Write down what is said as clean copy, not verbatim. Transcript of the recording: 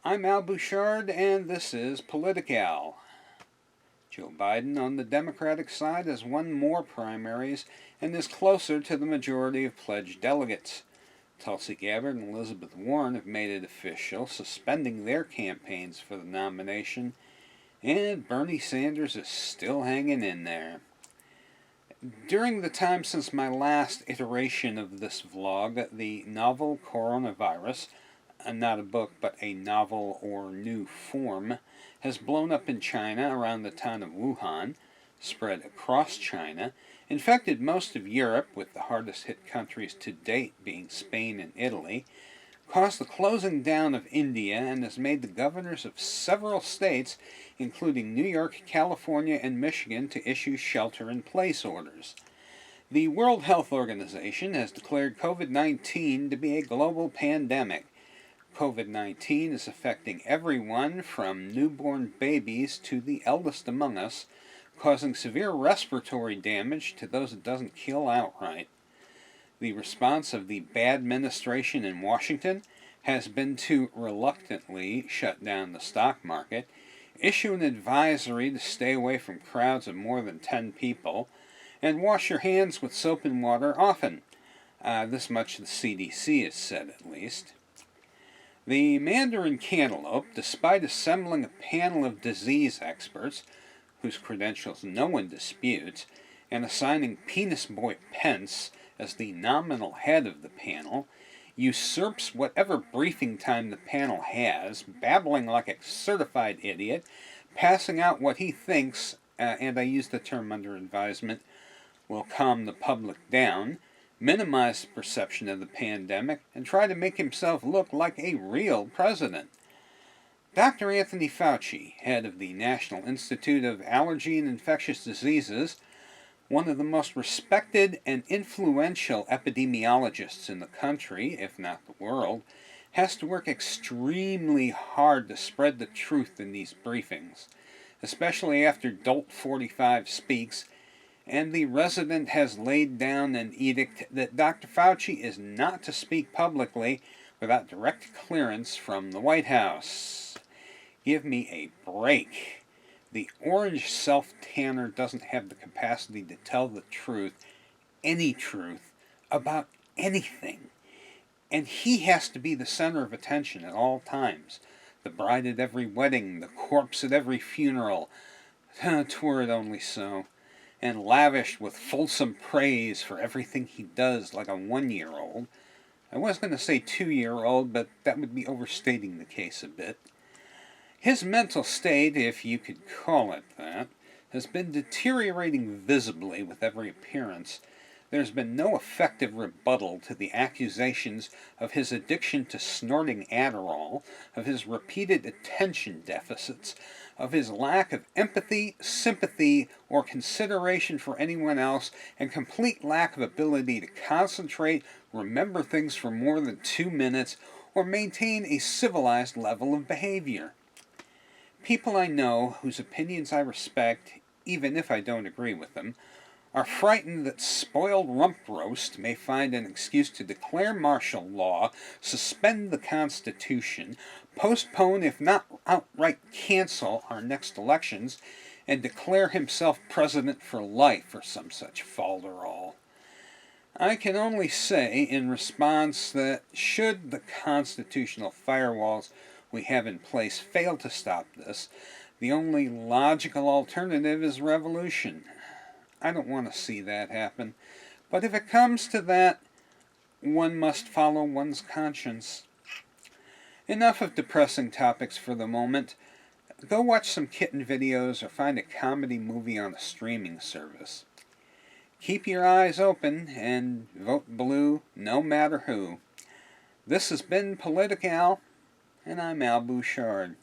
I'm Al Bouchard, and this is Political. Joe Biden on the Democratic side has won more primaries and is closer to the majority of pledged delegates. Tulsi Gabbard and Elizabeth Warren have made it official, suspending their campaigns for the nomination, and Bernie Sanders is still hanging in there. During the time since my last iteration of this vlog, the novel coronavirus, not a book but a novel or new form, has blown up in China around the town of Wuhan, spread across China, infected most of Europe, with the hardest hit countries to date being Spain and Italy, caused the closing down of India, and has made the governors of several states, including New York, California, and Michigan, to issue shelter-in-place orders. The World Health Organization has declared COVID-19 to be a global pandemic. COVID-19 is affecting everyone from newborn babies to the eldest among us, causing severe respiratory damage to those it doesn't kill outright. The response of the bad administration in Washington has been to reluctantly shut down the stock market, issue an advisory to stay away from crowds of more than 10 people, and wash your hands with soap and water often. This much the CDC has said, at least. The Mandarin cantaloupe, despite assembling a panel of disease experts, whose credentials no one disputes, and assigning Penis Boy Pence as the nominal head of the panel, usurps whatever briefing time the panel has, babbling like a certified idiot, passing out what he thinks, and I use the term under advisement, will calm the public down, minimize the perception of the pandemic, and try to make himself look like a real president. Dr. Anthony Fauci, head of the National Institute of Allergy and Infectious Diseases, one of the most respected and influential epidemiologists in the country, if not the world, has to work extremely hard to spread the truth in these briefings, especially after Dolt 45 speaks, and the resident has laid down an edict that Dr. Fauci is not to speak publicly without direct clearance from the White House. Give me a break. The orange self-tanner doesn't have the capacity to tell the truth, any truth, about anything. And he has to be the center of attention at all times. The bride at every wedding, the corpse at every funeral, twere it only so, and lavished with fulsome praise for everything he does like a 1-year-old. I was going to say 2-year-old, but that would be overstating the case a bit. His mental state, if you could call it that, has been deteriorating visibly with every appearance. There's been no effective rebuttal to the accusations of his addiction to snorting Adderall, of his repeated attention deficits, of his lack of empathy, sympathy, or consideration for anyone else, and complete lack of ability to concentrate, remember things for more than 2 minutes, or maintain a civilized level of behavior. People I know, whose opinions I respect, even if I don't agree with them, are frightened that spoiled rump roast may find an excuse to declare martial law, suspend the Constitution, postpone if not outright cancel our next elections, and declare himself president for life or some such falderall. I can only say in response that should the constitutional firewalls we have in place fail to stop this, the only logical alternative is revolution. I don't want to see that happen, but if it comes to that, one must follow one's conscience. Enough of depressing topics for the moment. Go watch some kitten videos or find a comedy movie on a streaming service. Keep your eyes open and vote blue no matter who. This has been Political, and I'm Al Bouchard.